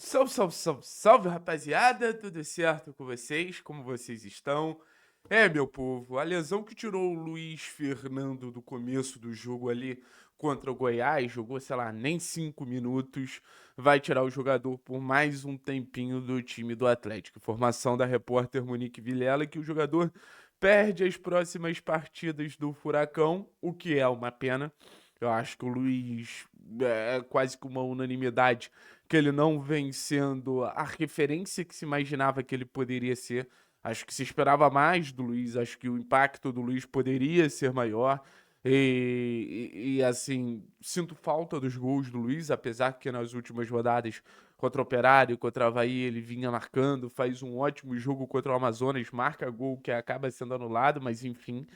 Salve, salve, salve, salve, rapaziada! Tudo certo com vocês? Como vocês estão? Meu povo, a lesão que tirou o Luiz Fernando do começo do jogo ali contra o Goiás, jogou, sei lá, nem 5 minutos, vai tirar o jogador por mais um tempinho do time do Atlético. Informação da repórter Monique Vilela que o jogador perde as próximas partidas do Furacão, o que é uma pena. Eu acho que o Luiz é quase que uma unanimidade que ele não vem sendo a referência que se imaginava que ele poderia ser. Acho que se esperava mais do Luiz, acho que o impacto do Luiz poderia ser maior. Assim, sinto falta dos gols do Luiz, apesar que nas últimas rodadas contra o Operário, contra o Avaí, ele vinha marcando, faz um ótimo jogo contra o Amazonas, marca gol que acaba sendo anulado, mas enfim.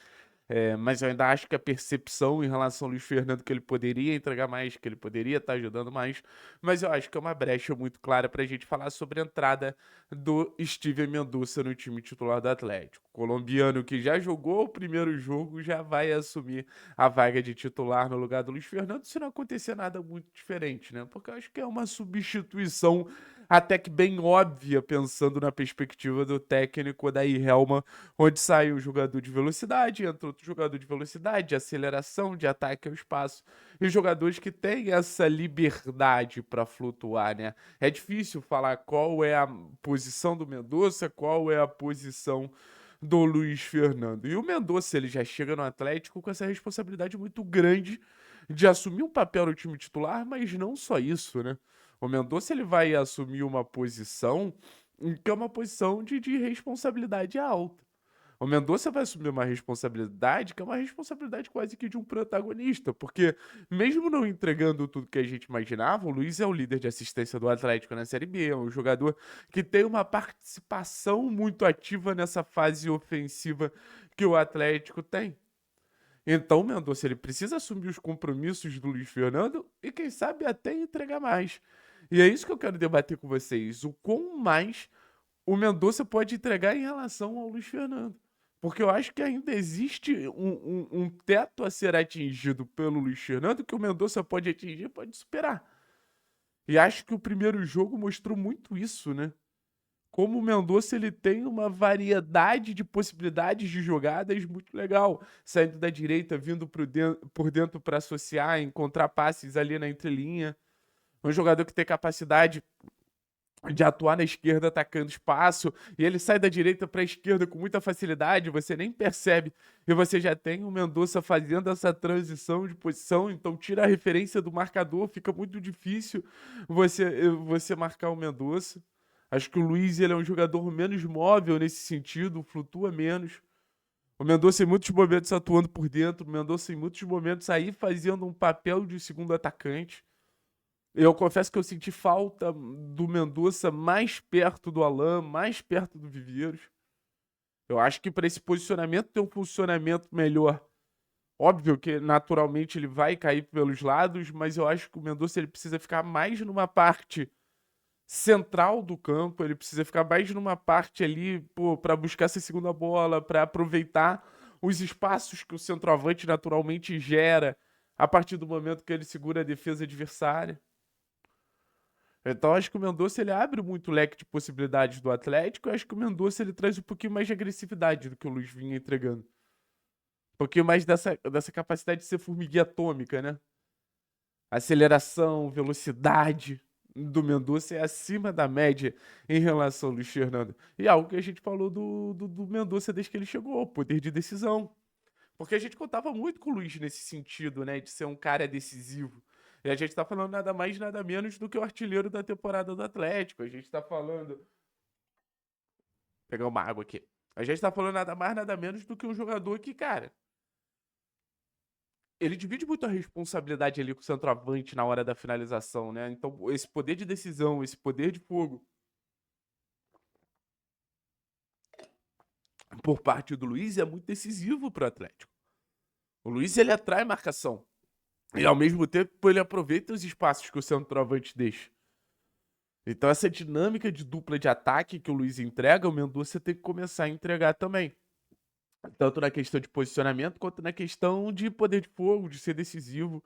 Mas eu ainda acho que a percepção em relação ao Luiz Fernando que ele poderia entregar mais, que ele poderia estar ajudando mais, mas eu acho que é uma brecha muito clara para a gente falar sobre a entrada do Steven Mendonça no time titular do Atlético. Colombiano que já jogou o primeiro jogo já vai assumir a vaga de titular no lugar do Luiz Fernando, se não acontecer nada muito diferente, né? Porque eu acho que é uma substituição até que bem óbvia, pensando na perspectiva do técnico da Helma, onde sai um jogador de velocidade, entra outro jogador de velocidade, de aceleração, de ataque ao espaço, e jogadores que têm essa liberdade para flutuar, né? É difícil falar qual é a posição do Mendonça, qual é a posição do Luiz Fernando. E o Mendonça, ele já chega no Atlético com essa responsabilidade muito grande de assumir um papel no time titular, mas não só isso, né? O Mendonça, ele vai assumir uma posição que é uma posição de responsabilidade alta. O Mendonça vai assumir uma responsabilidade que é uma responsabilidade quase que de um protagonista, porque mesmo não entregando tudo que a gente imaginava, o Luiz é o líder de assistência do Atlético na Série B, é um jogador que tem uma participação muito ativa nessa fase ofensiva que o Atlético tem. Então, o Mendonça ele precisa assumir os compromissos do Luiz Fernando e, quem sabe, até entregar mais. E é isso que eu quero debater com vocês. O quão mais o Mendonça pode entregar em relação ao Luiz Fernando. Porque eu acho que ainda existe um teto a ser atingido pelo Luiz Fernando que o Mendonça pode atingir, pode superar. E acho que o primeiro jogo mostrou muito isso, né? Como o Mendonça ele tem uma variedade de possibilidades de jogadas muito legal, saindo da direita, vindo por dentro para associar, encontrar passes ali na entrelinha. Um jogador que tem capacidade de atuar na esquerda atacando espaço, e ele sai da direita para a esquerda com muita facilidade, você nem percebe, e você já tem o Mendonça fazendo essa transição de posição, então tira a referência do marcador, fica muito difícil você marcar o Mendonça. Acho que o Luiz ele é um jogador menos móvel nesse sentido, flutua menos. O Mendonça em muitos momentos atuando por dentro, o Mendonça em muitos momentos aí fazendo um papel de segundo atacante. Eu confesso que eu senti falta do Mendonça mais perto do Alan, mais perto do Viveiros. Eu acho que para esse posicionamento ter um funcionamento melhor, óbvio que naturalmente ele vai cair pelos lados, mas eu acho que o Mendonça ele precisa ficar mais numa parte central do campo, ele precisa ficar mais numa parte ali, para buscar essa segunda bola, para aproveitar os espaços que o centroavante naturalmente gera a partir do momento que ele segura a defesa adversária. Então acho que o Mendonça ele abre muito o leque de possibilidades do Atlético. Eu acho que o Mendonça ele traz um pouquinho mais de agressividade do que o Luiz vinha entregando. Um pouquinho mais dessa capacidade de ser formiguinha atômica, né? Aceleração, velocidade do Mendonça é acima da média em relação ao Luiz Fernando. E é algo que a gente falou do Mendonça desde que ele chegou, o poder de decisão. Porque a gente contava muito com o Luiz nesse sentido, né? De ser um cara decisivo. E a gente tá falando nada mais, nada menos do que o artilheiro da temporada do Atlético. A gente tá falando. Vou pegar uma água aqui. A gente tá falando nada mais, nada menos do que um jogador que, cara, ele divide muito a responsabilidade ali com o centroavante na hora da finalização, né? Então, esse poder de decisão, esse poder de fogo por parte do Luiz é muito decisivo pro Atlético. O Luiz, ele atrai marcação. E ao mesmo tempo, ele aproveita os espaços que o centroavante deixa. Então, essa dinâmica de dupla de ataque que o Luiz entrega, o Mendonça tem que começar a entregar também. Tanto na questão de posicionamento, quanto na questão de poder de fogo, de ser decisivo.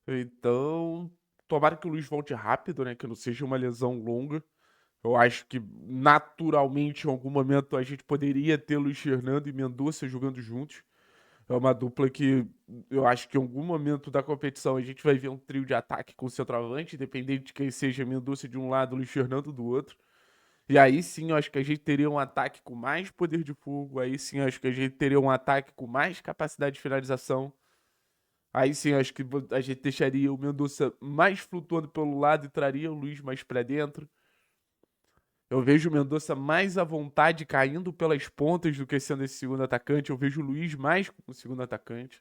Então, Tomara que o Luiz volte rápido, né? Que não seja uma lesão longa. Eu acho que naturalmente, em algum momento, a gente poderia ter Luiz Fernando e Mendonça jogando juntos. É uma dupla que eu acho que em algum momento da competição a gente vai ver um trio de ataque com o centroavante, independente de quem seja Mendonça de um lado, Luiz Fernando do outro. E aí sim, eu acho que a gente teria um ataque com mais poder de fogo. Aí sim, eu acho que a gente teria um ataque com mais capacidade de finalização. Aí sim, eu acho que a gente deixaria o Mendonça mais flutuando pelo lado e traria o Luiz mais pra dentro. Eu vejo o Mendonça mais à vontade caindo pelas pontas do que sendo esse segundo atacante. Eu vejo o Luiz mais como segundo atacante.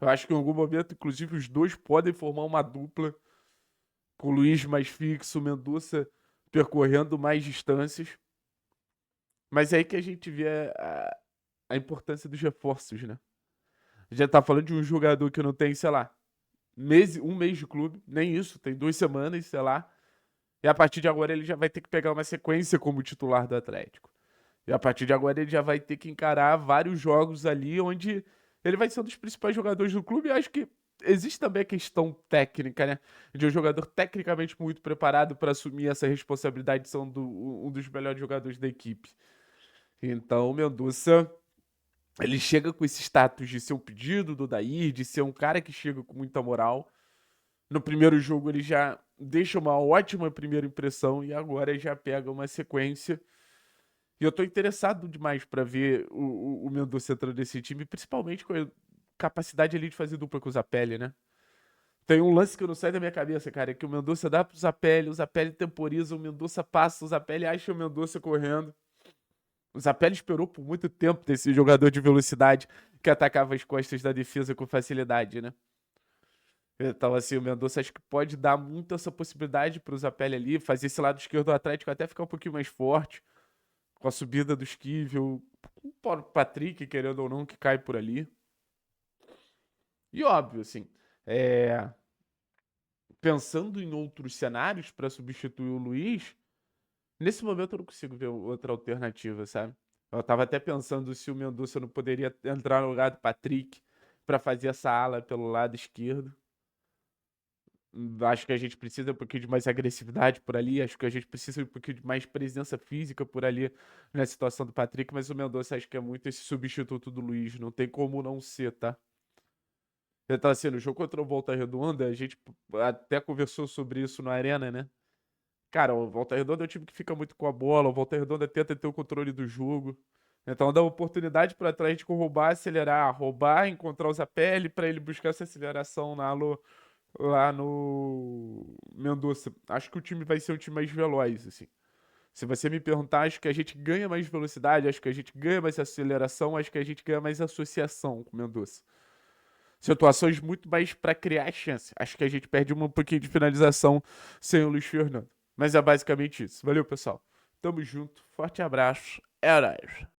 Eu acho que em algum momento, inclusive, os dois podem formar uma dupla, com o Luiz mais fixo, o Mendonça percorrendo mais distâncias. Mas é aí que a gente vê a importância dos reforços, né? A gente tá falando de um jogador que não tem, sei lá, um mês de clube, nem isso, tem 2 semanas, sei lá. E a partir de agora ele já vai ter que pegar uma sequência como titular do Atlético. E a partir de agora ele já vai ter que encarar vários jogos ali onde ele vai ser um dos principais jogadores do clube. E acho que existe também a questão técnica, né? De um jogador tecnicamente muito preparado para assumir essa responsabilidade de ser um dos melhores jogadores da equipe. Então, o Mendonça, ele chega com esse status de ser um pedido do Dair, de ser um cara que chega com muita moral. No primeiro jogo ele já deixa uma ótima primeira impressão e agora ele já pega uma sequência. E eu tô interessado demais pra ver o Mendonça entrando nesse time, principalmente com a capacidade ali de fazer dupla com o Zapelli, né? Tem um lance que não sai da minha cabeça, cara, é que o Mendonça dá pro Zapelli, o Zapelli temporiza, o Mendonça passa, o Zapelli acha o Mendonça correndo. O Zapelli esperou por muito tempo desse jogador de velocidade que atacava as costas da defesa com facilidade, né? Então, assim, o Mendonça acho que pode dar muito essa possibilidade pro Zapelli ali, fazer esse lado esquerdo do Atlético até ficar um pouquinho mais forte, com a subida do Esquivel, o próprio Patrick, querendo ou não, que cai por ali. E óbvio, assim, é, pensando em outros cenários para substituir o Luiz, nesse momento eu não consigo ver outra alternativa, sabe? Eu tava até pensando se o Mendonça não poderia entrar no lugar do Patrick para fazer essa ala pelo lado esquerdo. Acho que a gente precisa um pouquinho de mais agressividade por ali. Acho que a gente precisa um pouquinho de mais presença física por ali na situação do Patrick. Mas o Mendonça acho que é muito esse substituto do Luiz. Não tem como não ser, tá? Então, assim, no jogo contra o Volta Redonda, a gente até conversou sobre isso na Arena, né? Cara, o Volta Redonda é um time que fica muito com a bola. O Volta Redonda tenta ter o controle do jogo. Então dá oportunidade para o Atlético roubar, acelerar, roubar, encontrar o Zapelli para ele buscar essa aceleração lá no Mendonça. Acho que o time vai ser um time mais veloz, assim. Se você me perguntar, acho que a gente ganha mais velocidade, acho que a gente ganha mais aceleração, acho que a gente ganha mais associação com o Mendonça. Situações muito mais para criar chance. Acho que a gente perde um pouquinho de finalização sem o Luiz Fernando. Mas é basicamente isso. Valeu, pessoal. Tamo junto. Forte abraço. É nóis.